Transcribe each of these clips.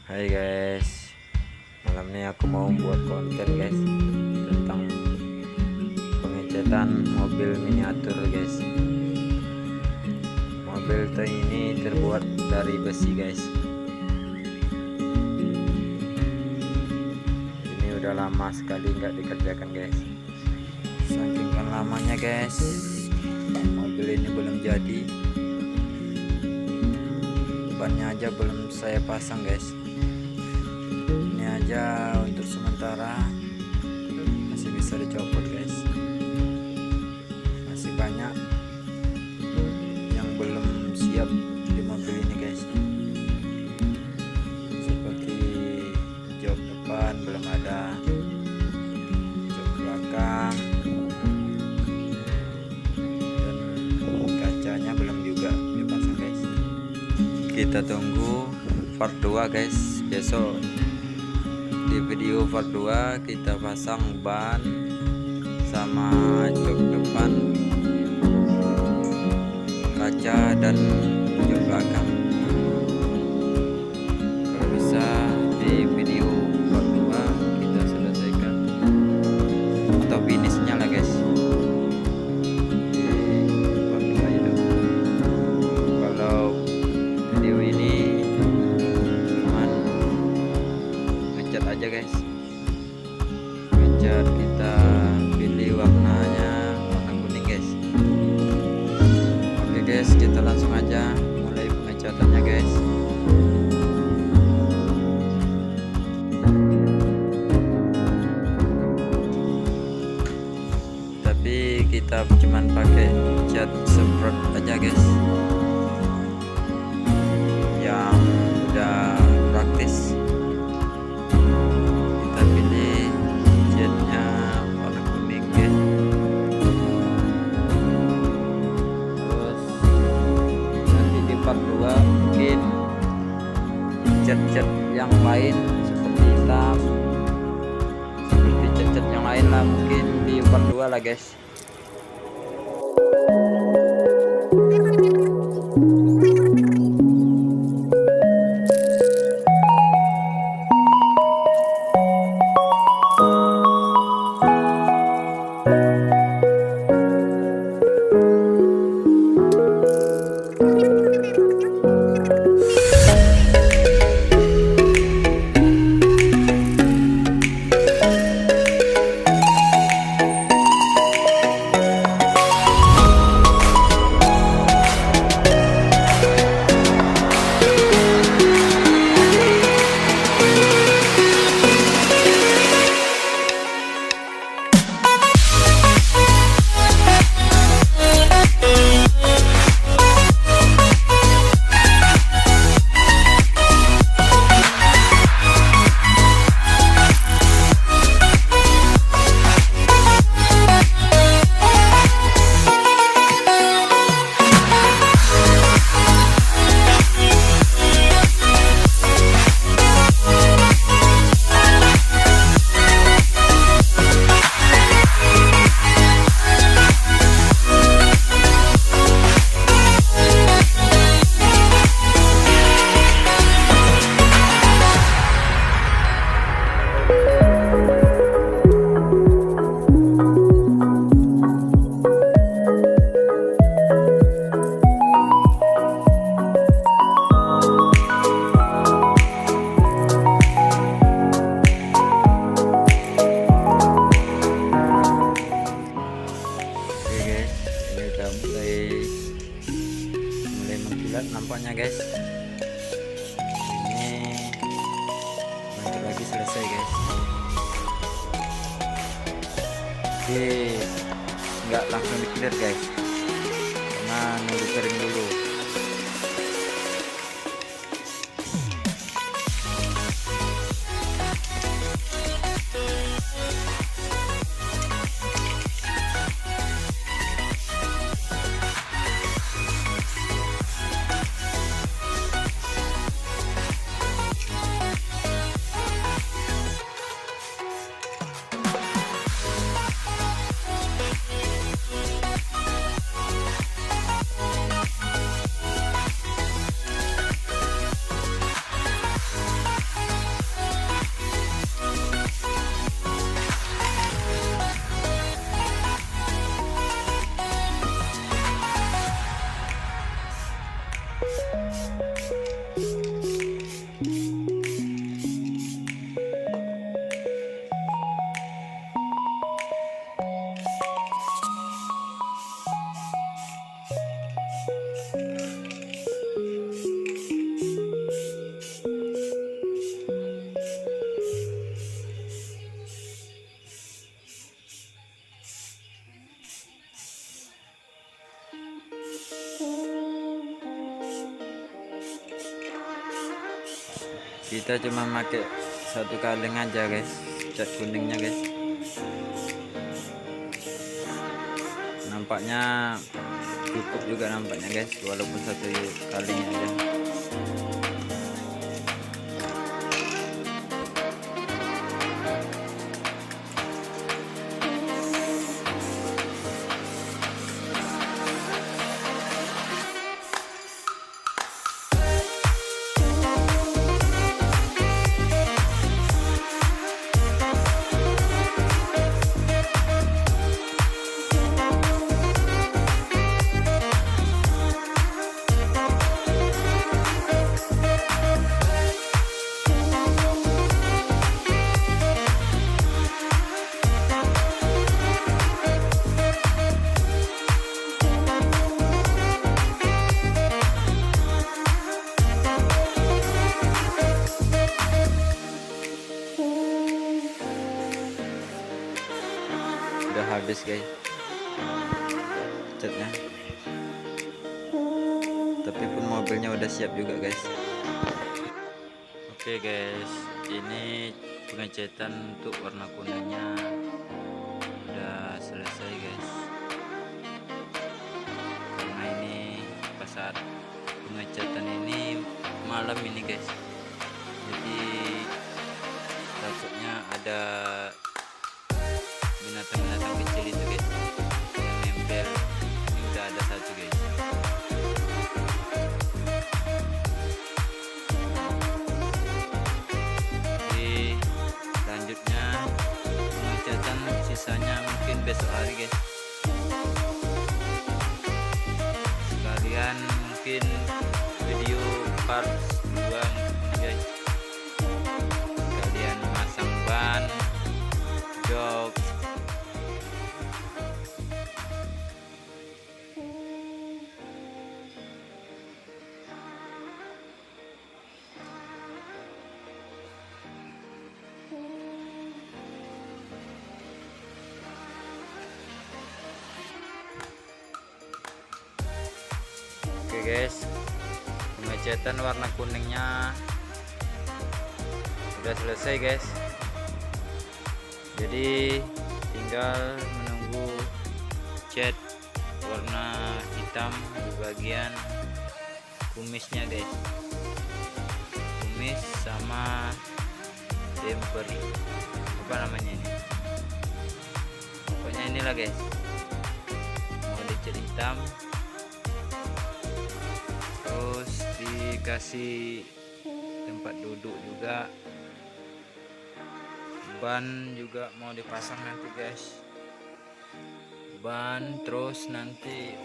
Hai guys, malam ini aku mau buat konten guys tentang pengecatan mobil miniatur guys. Mobil ini terbuat dari besi guys. Ini udah lama sekali nggak dikerjakan guys. Saking kan lamanya guys, mobil ini belum jadi. Bannya aja belum saya pasang guys. Ini aja untuk sementara masih bisa dicopot guys. Masih banyak yang belum siap di mobil ini guys, seperti jok depan belum ada, jok belakang, dan kacanya belum juga dipasang guys. Kita tunggu part 2 guys. Besok di video part 2 kita pasang ban sama jok depan, kaca, dan jok belakang. Kalau bisa di video part 2 kita selesaikan atau finishnya lah guys di part 2 itu. Kalau video ini cuman ngecat aja guys, ngecat, kita pilih warnanya warna kuning guys. Oke guys, kita langsung aja mulai pengecatannya guys. Tapi kita cuman pakai cat semprot aja guys, yang udah praktis. Kita pilih catnya warna kuning guys. Terus nanti di part 2 mungkin cat-cat yang lain seperti hitam, seperti cat-cat yang lain lah, mungkin di part 2 lah guys. mulai mengkilat nampaknya guys. Ini bentar lagi selesai guys. Oke, nggak langsung dikilat guys, karena nunggu kering dulu. Kita cuma pakai satu kaleng aja guys, cat kuningnya guys. Nampaknya cukup juga nampaknya guys, walaupun satu kaleng aja. Udah habis guys catnya, tapi pun mobilnya udah siap juga guys. Oke guys, ini pengecatan untuk warna kuningnya udah selesai guys, karena ini pas saat pengecatan ini malam ini guys, jadi takutnya ada binatang-binatang kecil itu guys yang nempel. Ini udah ada satu guys. Jadi selanjutnya pengecatan sisanya mungkin besok hari guys. Sekalian mungkin video part 2 guys. Sekalian masang ban, jok. Oke guys, pengecatan warna kuningnya udah selesai guys, jadi tinggal menunggu cat warna hitam di bagian kumisnya guys, kumis sama damper, apa namanya ini, pokoknya inilah guys, mau dicat hitam, terus dikasih tempat duduk juga, ban juga mau dipasang nanti guys, ban, terus nanti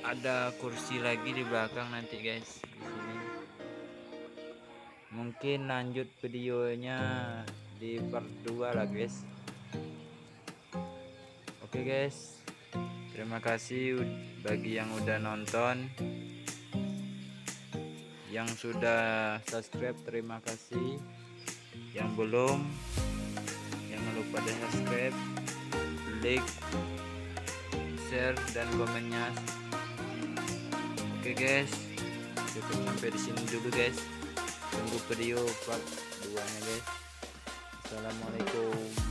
ada kursi lagi di belakang nanti guys di sini. Mungkin lanjut videonya di part 2 lah guys. Oke guys, terima kasih bagi yang udah nonton. Yang sudah subscribe terima kasih, yang belum jangan lupa di subscribe, like, share dan komennya. Oke guys, cukup sampai di sini dulu guys, tunggu video part 2 nya guys. Assalamualaikum.